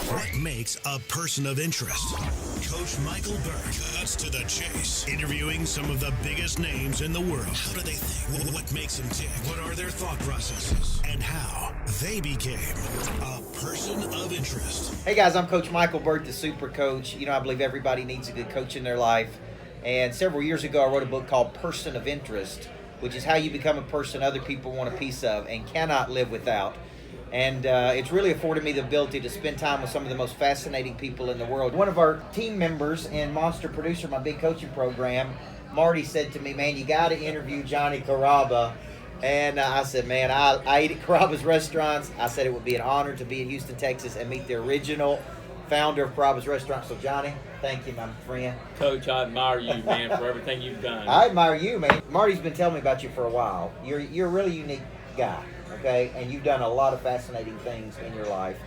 What makes a person of interest? Coach Michael Burt cuts to the chase, interviewing some of the biggest names in the world. How do they think? What makes them tick? What are their thought processes? And how they became a person of interest. Hey guys, I'm Coach Michael Burt, the Super Coach. I believe everybody needs a good coach in their life. And several years ago, I wrote a book called Person of Interest, which is how you become a person other people want a piece of and cannot live without. And it's really afforded me the ability to spend time with some of the most fascinating people in the world. One of our team members in Monster Producer, my big coaching program, Marty, said to me, man, you got to interview Johnny Carrabba. And I said, man, I ate at Carrabba's restaurants. I said it would be an honor to be in Houston, Texas, and meet the original founder of Carrabba's restaurant. So, Johnny, thank you, my friend. Coach, I admire you, man, for everything you've done. I admire you, man. Marty's been telling me about you for a while. You're a really unique guy, okay? And you've done a lot of fascinating things in your life.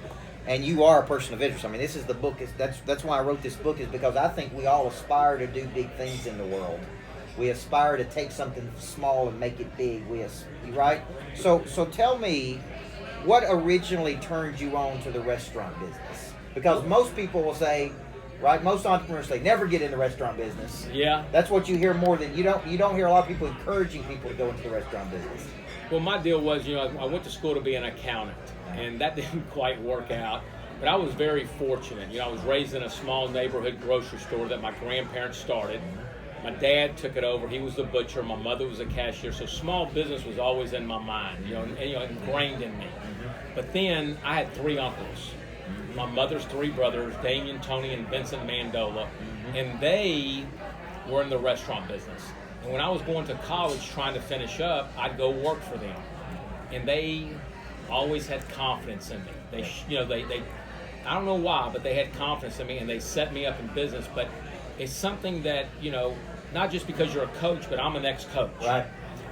And you are a person of interest. I mean, this is the book. That's why I wrote this book, is because I think we all aspire to do big things in the world. We aspire to take something small and make it big. Right? So tell me, what originally turned you on to the restaurant business? Because most people will say, right? Most entrepreneurs say never get in the restaurant business. Yeah. That's what you hear more than you don't hear a lot of people encouraging people to go into the restaurant business. Well, my deal was, I went to school to be an accountant, and that didn't quite work out. But I was very fortunate. I was raised in a small neighborhood grocery store that my grandparents started. My dad took it over. He was the butcher. My mother was a cashier. So small business was always in my mind, ingrained in me. But then I had three uncles. My mother's three brothers, Damien, Tony, and Vincent Mandola. And they were in the restaurant business. And when I was going to college trying to finish up, I'd go work for them. And they always had confidence in me. They I don't know why, but they had confidence in me, and they set me up in business. But it's something that, not just because you're a coach, but I'm an ex-coach. Right.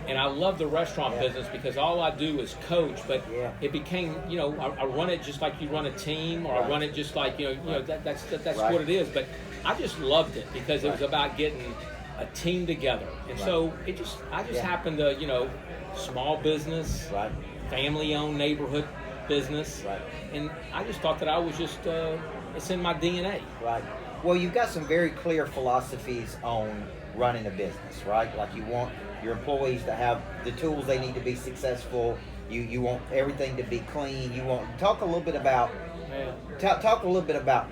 And I love the restaurant business because all I do is coach, but it became, I run it just like you run a team, or I run it just like, that's what it is. But I just loved it because it was about getting a team together. And so I just happened to, small business, family-owned neighborhood business. And I just thought that I was just, it's in my DNA. Right. Well, you've got some very clear philosophies on running a business, right? Like you want your employees to have the tools they need to be successful. You want everything to be clean. You want talk a little bit about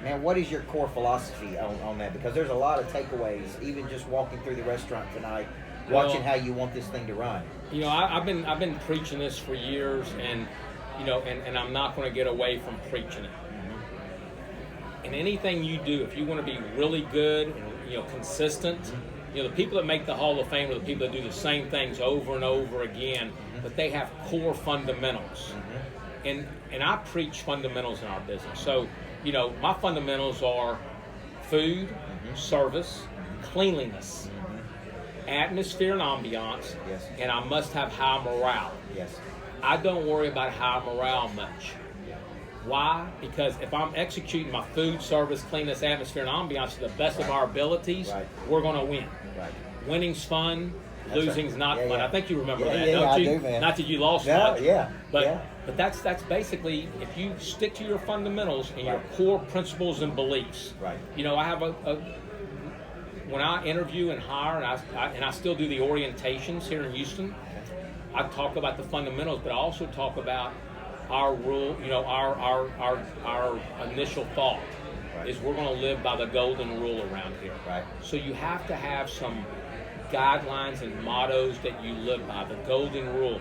man, what is your core philosophy on that? Because there's a lot of takeaways, even just walking through the restaurant tonight, watching how you want this thing to run. I've been preaching this for years, and and I'm not going to get away from preaching it. And anything you do, if you want to be really good and consistent, the people that make the Hall of Fame are the people that do the same things over and over again, but they have core fundamentals. And I preach fundamentals in our business. So, my fundamentals are food, service, cleanliness, atmosphere and ambiance, and I must have high morale. Yes. I don't worry about high morale much. Why? Because if I'm executing my food, service, cleanness, atmosphere, and ambiance to the best of our abilities, we're going to win. Right. Winning's fun, losing's not fun. I think you remember that, don't you? I do, man. Not that you lost much. But that's basically, if you stick to your fundamentals and your core principles and beliefs. Right. I have when I interview and hire, and I still do the orientations here in Houston, I talk about the fundamentals, but I also talk about our rule, our initial thought is we're going to live by the golden rule around here. Right. So you have to have some guidelines and mottos that you live by. The golden rule: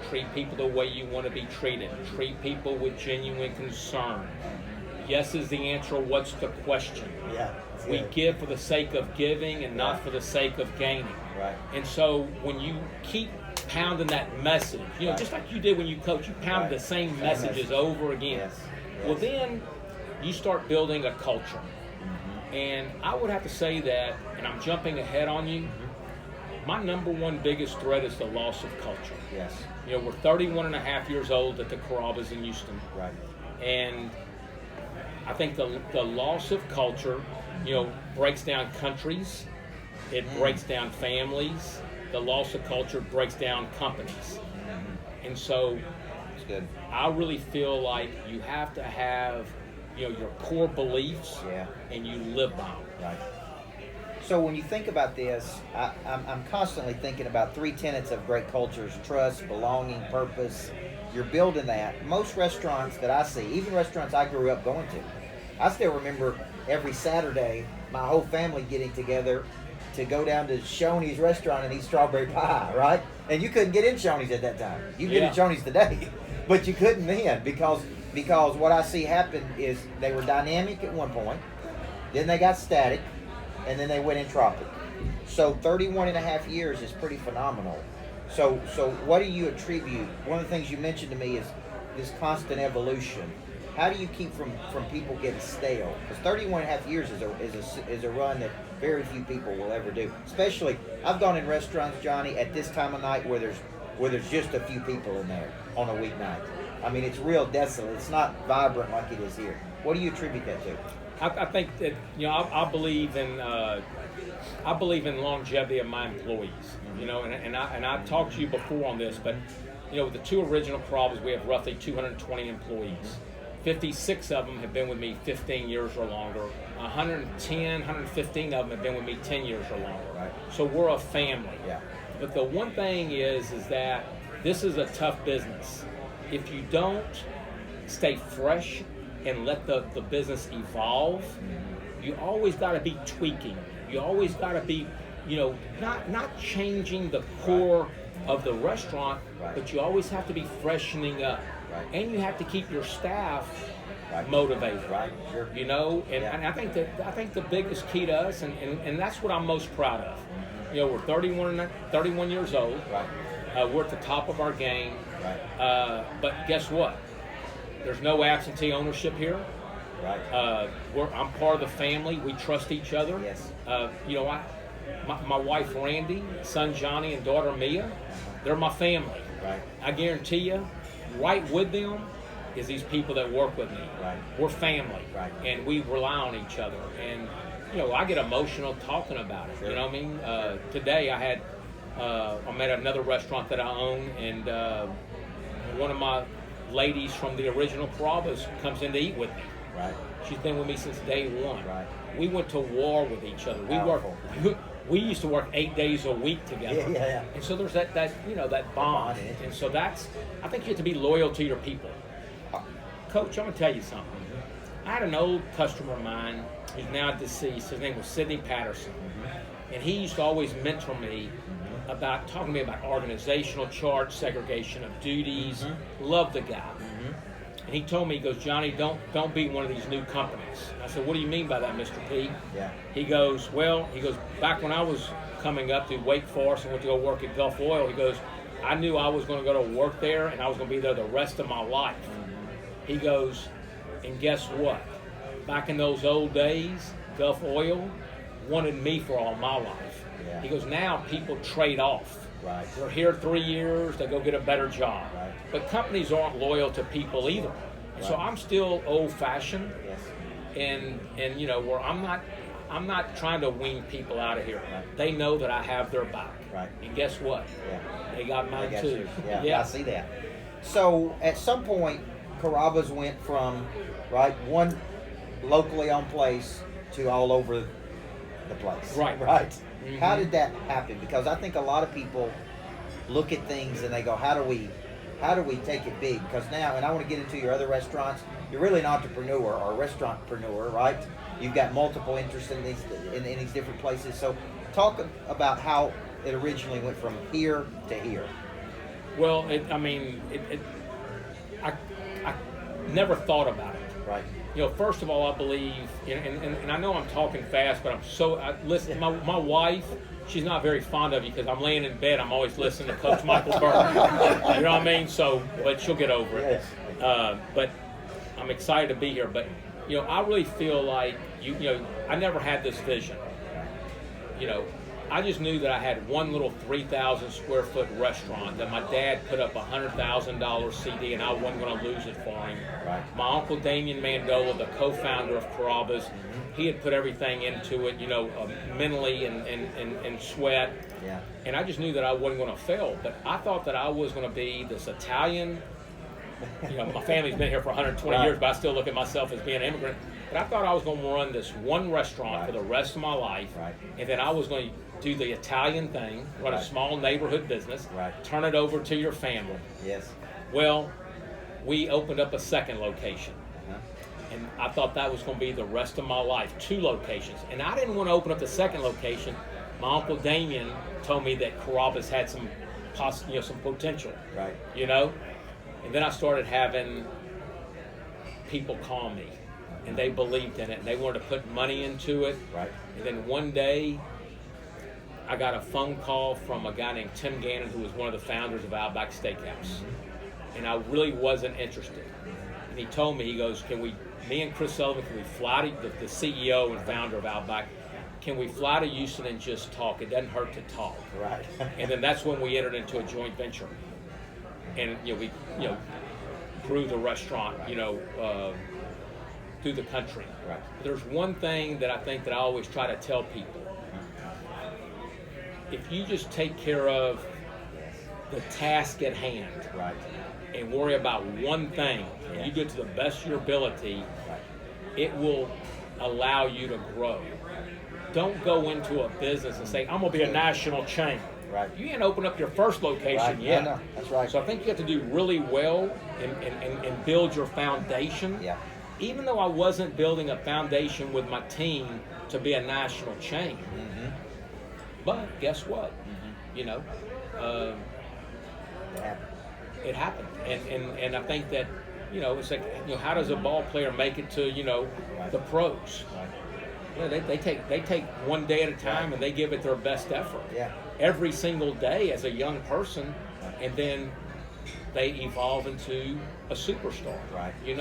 treat people the way you want to be treated. Treat people with genuine concern. Yes is the answer. What's the question? Yeah. We give for the sake of giving and not for the sake of gaining. Right. And so when you keep pounding that message, just like you did when you coach, you pounded the same messages over again. Well, then you start building a culture. And I would have to say that, and I'm jumping ahead on you, my number one biggest threat is the loss of culture. Yes. We're 31 and a half years old at the Carrabbas in Houston. Right. And I think the loss of culture, breaks down countries, it breaks down families. The loss of culture breaks down companies. And so that's good. I really feel like you have to have your core beliefs, Yeah. and you live by them. Right. So when you think about this, I'm constantly thinking about 3 tenets of great cultures: trust, belonging, purpose. You're building that. Most restaurants that I see, even restaurants I grew up going to, I still remember every Saturday my whole family getting together to go down to Shoney's restaurant and eat strawberry pie, right? And you couldn't get in Shoney's at that time. You can get in Shoney's today, but you couldn't then because what I see happen is they were dynamic at one point, then they got static, and then they went entropic. So 31 and a half years is pretty phenomenal. So what do you attribute? One of the things you mentioned to me is this constant evolution. How do you keep from people getting stale? Because 31 and a half years is a run that very few people will ever do. Especially, I've gone in restaurants, Johnny, at this time of night where there's just a few people in there on a weeknight. I mean, it's real desolate. It's not vibrant like it is here. What do you attribute that to? I think that I believe in longevity of my employees. And I talked to you before on this, but with the 2 original Carrabbas, we have roughly 220 employees. 56 of them have been with me 15 years or longer. 115 of them have been with me 10 years or longer. Right. So we're a family. Yeah. But the one thing is that this is a tough business. If you don't stay fresh and let the business evolve, you always got to be tweaking. You always got to be, not changing the core of the restaurant, but you always have to be freshening up. Right. And you have to keep your staff motivated. Right. Sure. And I think the biggest key to us, and that's what I'm most proud of. We're 31 years old. Right. We're at the top of our game. Right. But guess what? There's no absentee ownership here. Right. I'm part of the family. We trust each other. Yes. My wife Randy, son Johnny, and daughter Mia, they're my family. Right. I guarantee you, right with them is these people that work with me. Right. We're family. Right. And we rely on each other. And I get emotional talking about it. Sure. You know what I mean? Today I'm at another restaurant that I own, and one of my ladies from the original Carrabbas comes in to eat with me. Right. She's been with me since day one. Right. We went to war with each other. Powerful. We used to work 8 days a week together. Yeah. And so there's that bond. And so I think you have to be loyal to your people. Coach, I'm going to tell you something. I had an old customer of mine who's now deceased. His name was Sidney Patterson. And he used to always mentor me talking to me about organizational charts, segregation of duties. Love the guy. And he told me, he goes, Johnny, don't be one of these new companies. And I said, what do you mean by that, Mr. P? Yeah. He goes, back when I was coming up to Wake Forest and went to go work at Gulf Oil, he goes, I knew I was going to go to work there and I was going to be there the rest of my life. He goes, and guess what? Back in those old days, Gulf Oil wanted me for all my life. Yeah. He goes, now people trade off. Right. They're here 3 years, they go get a better job. Right. But companies aren't loyal to people either. And so I'm still old-fashioned. Yes. And where I'm not trying to wean people out of here. Right. They know that I have their back. Right. And guess what? Yeah. They got mine too. Yeah, I see that. So at some point, Carrabbas went from one locally owned place to all over the place. Right. Right. Mm-hmm. How did that happen? Because I think a lot of people look at things and they go, how do we take it big? Because now, and I want to get into your other restaurants, you're really an entrepreneur or a restaurantpreneur, right? You've got multiple interests in these different places. So talk about how it originally went from here to here. Well, I never thought about it. Right. First of all, I believe, and I know I'm talking fast, but listen, my wife, she's not very fond of you because I'm laying in bed, I'm always listening to Coach Michael Burt. You know what I mean? So, but she'll get over it. Yes. But I'm excited to be here. But, I really feel like, I never had this vision. I just knew that I had one little 3,000 square foot restaurant that my dad put up $100,000 CD and I wasn't going to lose it for him. Right. My uncle Damien Mandola, the co-founder of Carrabbas, he had put everything into it, mentally and sweat. Yeah. And I just knew that I wasn't going to fail. But I thought that I was going to be this Italian my family's been here for 120 Right. years, but I still look at myself as being an immigrant. But I thought I was going to run this one restaurant Right. for the rest of my life, Right. and then I was going to do the Italian thing, run a Right. small neighborhood business, Right. turn it over to your family. Yes. Well, we opened up a second location. Uh-huh. And I thought that was going to be the rest of my life, 2 locations. And I didn't want to open up the second location. My Uncle Damien told me that Carrabbas had some potential, Right. And then I started having people call me, and they believed in it, and they wanted to put money into it. Right. And then one day, I got a phone call from a guy named Tim Gannon, who was one of the founders of Outback Steakhouse. And I really wasn't interested. And he told me, he goes, me and Chris Sullivan, can we fly to the CEO and founder of Outback, can we fly to Houston and just talk? It doesn't hurt to talk. Right. And then that's when we entered into a joint venture. And, we grew the restaurant, through the country. Right. There's one thing that I think that I always try to tell people. If you just take care of the task at hand, Right. and worry about one thing, and you do it to the best of your ability, Right. it will allow you to grow. Don't go into a business and say, I'm going to be a national chain. Right. You ain't open up your first location Right. yet. No, that's right. So I think you have to do really well and build your foundation. Yeah. Even though I wasn't building a foundation with my team to be a national chain. Mm-hmm. But guess what? Yeah. It happened, and I think that it's like how does a ball player make it to Right. the pros? Right. They take one day at a time, and they give it their best effort Yeah. every single day as a young person, and then they evolve into a superstar. Right. And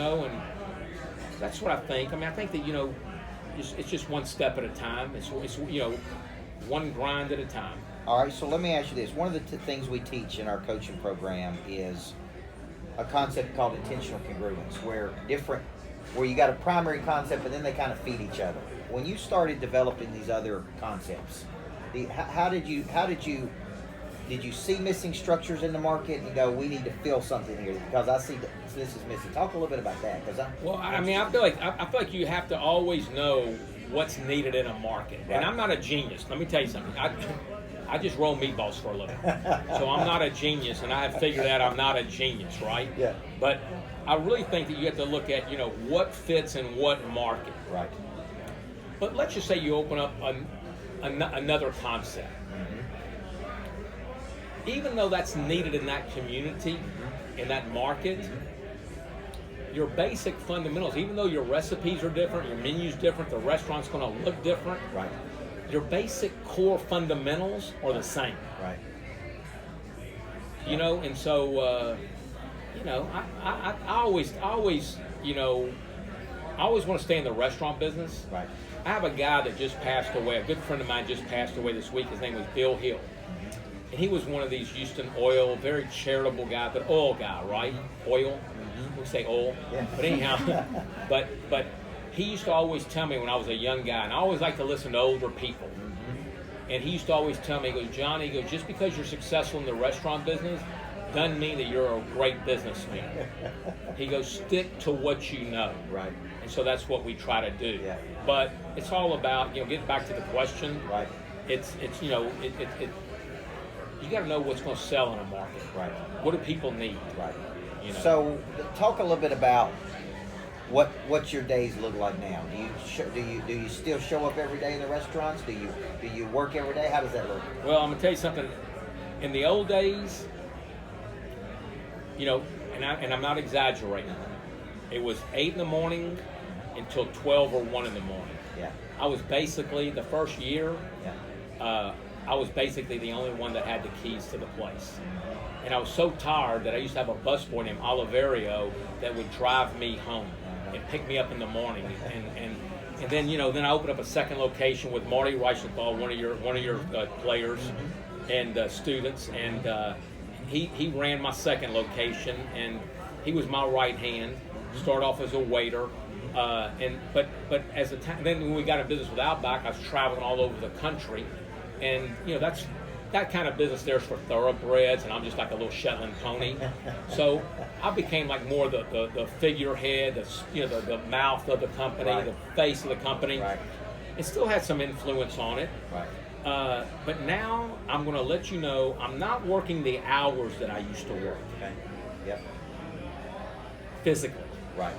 that's what I think. I mean, I think that it's just one step at a time. It's one grind at a time. All right, so let me ask you this. One of the things we teach in our coaching program is a concept called intentional congruence, where you got a primary concept and then they kind of feed each other. When you started developing these other concepts, did you see missing structures in the market and go, we need to fill something here because I see that this is missing? Talk a little bit about that, because I feel like you have to always know what's needed in a market. Right. And I'm not a genius. Let me tell you something. I just roll meatballs for a living. So I'm not a genius, and I have figured out I'm not a genius, right? Yeah. But I really think that you have to look at, what fits in what market. Right. But let's just say you open up another concept. Even though that's needed in that community, in that market, your basic fundamentals, even though your recipes are different, your menu's different, the restaurant's going to look different, Right. your basic core fundamentals are the same. Right. And so, I always want to stay in the restaurant business. Right. I have a guy that just passed away, a good friend of mine just passed away this week. His name was Bill Hill. And he was one of these Houston oil, very charitable guy, but oil guy, right? Oil. We say oil. Yeah. But anyhow, but he used to always tell me when I was a young guy, and I always like to listen to older people. And he used to always tell me, he goes, Johnny, he goes, just because you're successful in the restaurant business doesn't mean that you're a great businessman. He goes, stick to what you know. Right. And so that's what we try to do. Yeah. But it's all about, getting back to the question. Right. It's you got to know what's going to sell in a market. Right. What do people need? Right. So talk a little bit about what your days look like now. Do you still show up every day in the restaurants? Do you work every day? How does that look? Well, I'm gonna tell you something. In the old days, and I'm not exaggerating. It was 8 in the morning until 12 or 1 in the morning. Yeah. I was basically the first year. Yeah. I was basically the only one that had the keys to the place. And I was so tired that I used to have a busboy named Oliverio that would drive me home and pick me up in the morning. And then, then I opened up a second location with Marty Reichenthal, one of your players and students. And he ran my second location, and he was my right hand. Started off as a waiter. But as a time, then when we got in business with Outback, I was traveling all over the country. And, that kind of business there's for thoroughbreds, and I'm just like a little Shetland pony. So I became like more the figurehead, the mouth of the company, Right. the face of the company. Right. It still had some influence on it. Right. But now I'm going to let you know I'm not working the hours that I used to work Okay. Yep. physically. Right.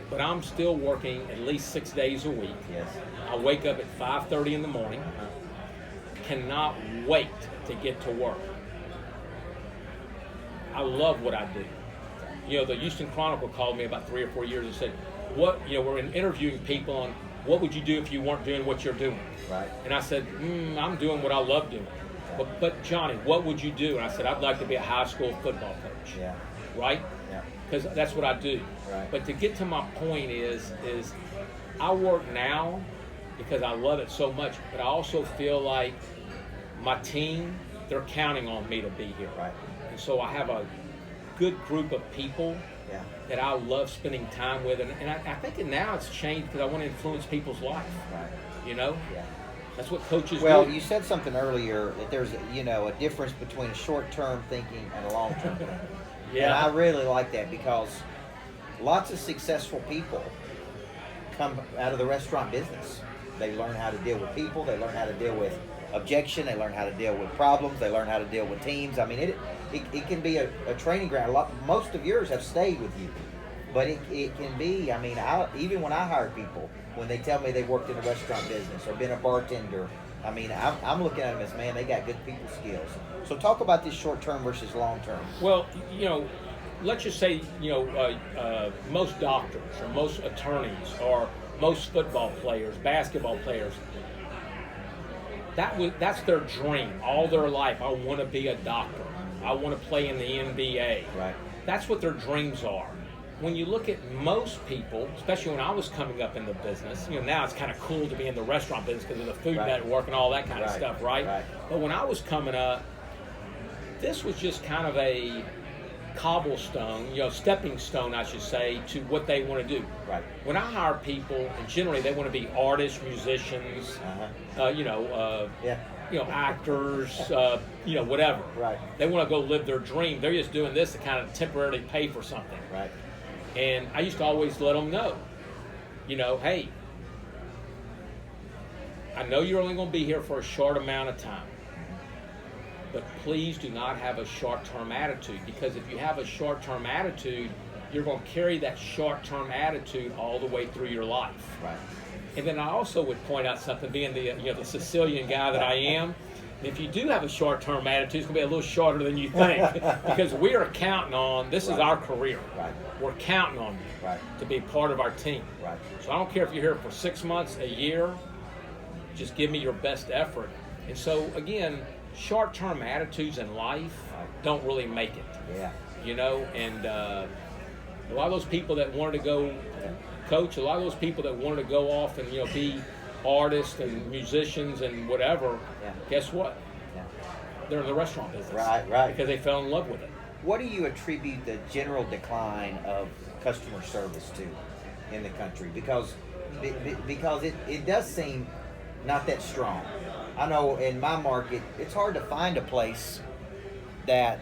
But I'm still working at least 6 days a week. Yes. I wake up at 5:30 in the morning. Cannot wait to get to work. I love what I do. You know, the Houston Chronicle called me about 3 or 4 years and said, we're interviewing people on what would you do if you weren't doing what you're doing? Right. And I said, I'm doing what I love doing. But Johnny, what would you do? And I said, I'd like to be a high school football coach. Yeah. Right? Yeah. Because that's what I do. Right. But to get to my point is I work now because I love it so much, but I also feel like my team, they're counting on me to be here. Right. And so I have a good group of people Yeah. that I love spending time with. And I think that now it's changed because I want to influence people's life. Right. You know? Yeah. That's what coaches Well, do. you said something earlier that there's a difference between a short-term thinking and a long-term thinking. And I really like that because lots of successful people come out of the restaurant business. They learn how to deal with people. They learn how to deal with objection. They learn how to deal with problems. They learn how to deal with teams. I mean, it can be a training ground. Most of yours have stayed with you. But it can be, I mean, even when I hire people, when they tell me they worked in a restaurant business or been a bartender, I mean, I'm looking at them as, man, they got good people skills. So talk about this short-term versus long-term. Well, let's just say, most doctors or most attorneys or most football players, basketball players, that's their dream all their life. I want to be a doctor. I want to play in the NBA. Right. That's what their dreams are. When you look at most people, especially when I was coming up in the business, now it's kind of cool to be in the restaurant business because of the Food Right. Network and all that kind of Right. stuff, right? Right. But when I was coming up, this was just kind of a cobblestone, stepping stone, I should say, to what they want to do. Right. When I hire people, and generally they want to be artists, musicians, Yeah. actors, whatever. Right. They want to go live their dream. They're just doing this to kind of temporarily pay for something. Right. And I used to always let them know, hey, I know you're only going to be here for a short amount of time, but please do not have a short-term attitude, because if you have a short-term attitude, you're going to carry that short-term attitude all the way through your life. Right. And then I also would point out something, being the the Sicilian guy that I am. If you do have a short-term attitude, it's going to be a little shorter than you think, because we are counting on, this is Right. our career. Right. We're counting on you Right. to be part of our team. Right. So I don't care if you're here for 6 months, a year, just give me your best effort. And so, again, short-term attitudes in life Right. don't really make it. Yeah. And a lot of those people that wanted to go coach, a lot of those people that wanted to go off and, be artists and musicians and whatever, Yeah. guess what? Yeah. They're in the restaurant business. Right. Because they fell in love with it. What do you attribute the general decline of customer service to in the country? Because it does seem not that strong. I know in my market, it's hard to find a place that,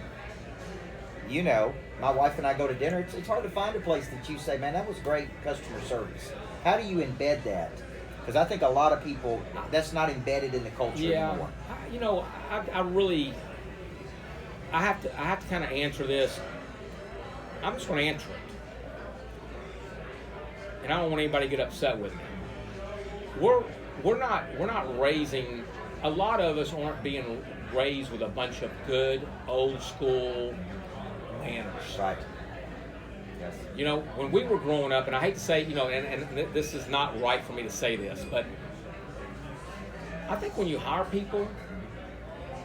my wife and I go to dinner. It's hard to find a place that you say, man, that was great customer service. How do you embed that? Because I think a lot of people, that's not embedded in the culture anymore. I have to kind of answer this. I'm just going to answer it. And I don't want anybody to get upset with me. We're not raising, a lot of us aren't being raised with a bunch of good old school manners. Right. Yes. When we were growing up, and I hate to say, and this is not right for me to say this, but I think when you hire people,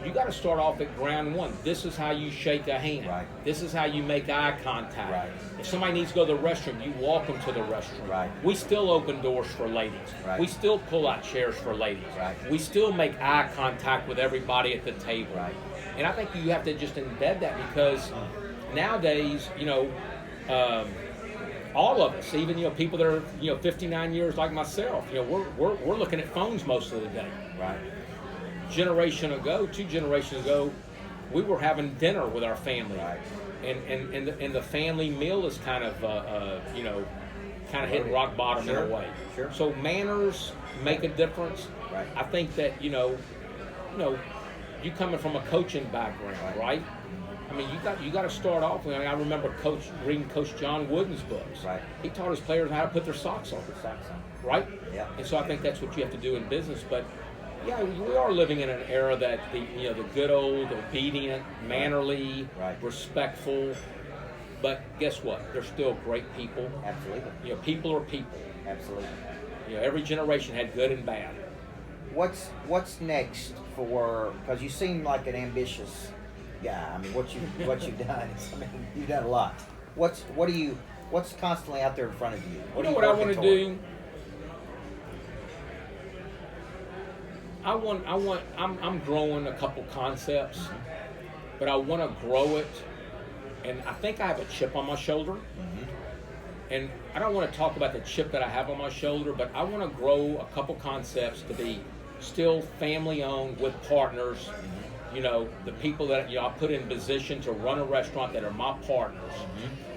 you got to start off at ground one. This is how you shake a hand. Right. This is how you make eye contact. Right. If somebody needs to go to the restroom, you walk them to the restroom. Right. We still open doors for ladies. Right. We still pull out chairs for ladies. Right. We still make eye contact with everybody at the table. Right. And I think you have to just embed that, because nowadays, all of us, even people that are 59 years like myself, we're looking at phones most of the day. Right. generation ago, 2 generations ago, we were having dinner with our family, Right. and the family meal is kind of kind of hitting rock bottom Sure. in a way. Sure. So manners make a difference. Right. I think that you you coming from a coaching background, right? I mean, you got to start off. I remember reading Coach John Wooden's books. Right. He taught his players how to put their socks on. Right? Yeah. And so I think that's what you have to do in business. But yeah, we are living in an era that the good old obedient, mannerly, Right. respectful. But guess what? They're still great people. Absolutely. People are people. Absolutely. Every generation had good and bad. What's next for? Because you seem like an ambitious guy. I mean, what you've done is, you've done a lot. What's constantly out there in front of you? What I want to do? I'm growing a couple concepts, but I want to grow it, and I think I have a chip on my shoulder. And I don't want to talk about the chip that I have on my shoulder, but I want to grow a couple concepts to be still family owned with partners. The people that I put in position to run a restaurant that are my partners,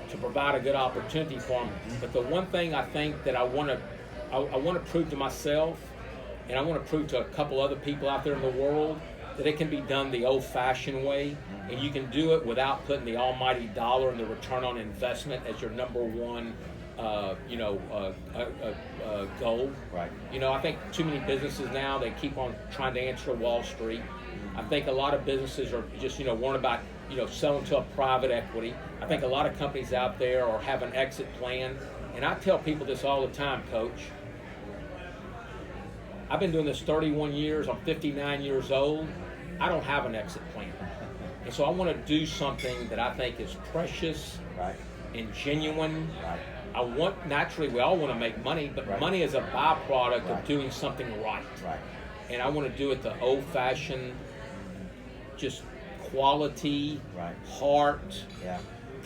to provide a good opportunity for them. But the one thing I think that I want to prove to myself, and I want to prove to a couple other people out there in the world, that it can be done the old-fashioned way, and you can do it without putting the almighty dollar and the return on investment as your number one, goal. Right. I think too many businesses now, they keep on trying to answer Wall Street. I think a lot of businesses are just, worrying about, selling to a private equity. I think a lot of companies out there have an exit plan, and I tell people this all the time, Coach. I've been doing this 31 years. I'm 59 years old. I don't have an exit plan. And so I want to do something that I think is precious Right. and genuine. Right. Naturally, we all want to make money, but Right. money is a byproduct Right. of doing something right. Right. And I want to do it the old-fashioned, just quality, Right. heart, Yeah.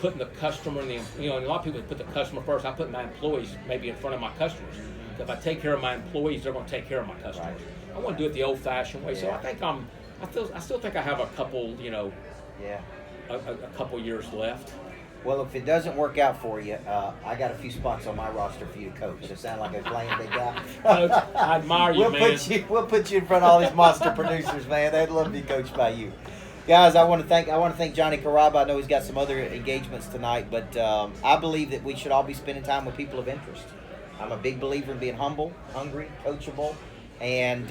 putting the customer in and a lot of people put the customer first. I put my employees maybe in front of my customers. If I take care of my employees, they're going to take care of my customers. Right. I want to do it the old-fashioned way. So Yeah. I think I still think I have a couple, Yeah. a couple years left. Well, if it doesn't work out for you, I got a few spots on my roster for you to coach. It sounds like a playing big guy. Coach, I admire you, man. We'll put you in front of all these monster producers, man. They'd love to be coached by you. Guys, I want to thank Johnny Carrabba. I know he's got some other engagements tonight, but I believe that we should all be spending time with people of interest. I'm a big believer in being humble, hungry, coachable, and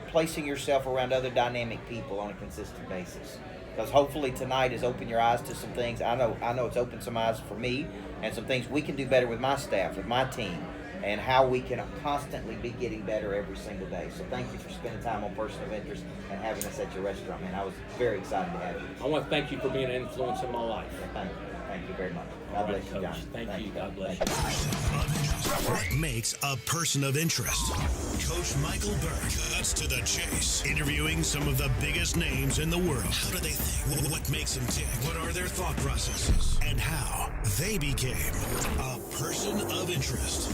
placing yourself around other dynamic people on a consistent basis. Because hopefully tonight has opened your eyes to some things. I know it's opened some eyes for me, and some things we can do better with my staff, with my team, and how we can constantly be getting better every single day. So thank you for spending time on Person of Interest and having us at your restaurant, man. I was very excited to have you. I want to thank you for being an influence in my life. Thank you very much. All God right, bless you, Coach. John. Thank you. God bless Thank you. What makes a person of interest? Coach Michael Burt cuts to the chase, interviewing some of the biggest names in the world. How do they think? What makes them tick? What are their thought processes? And how they became a person of interest.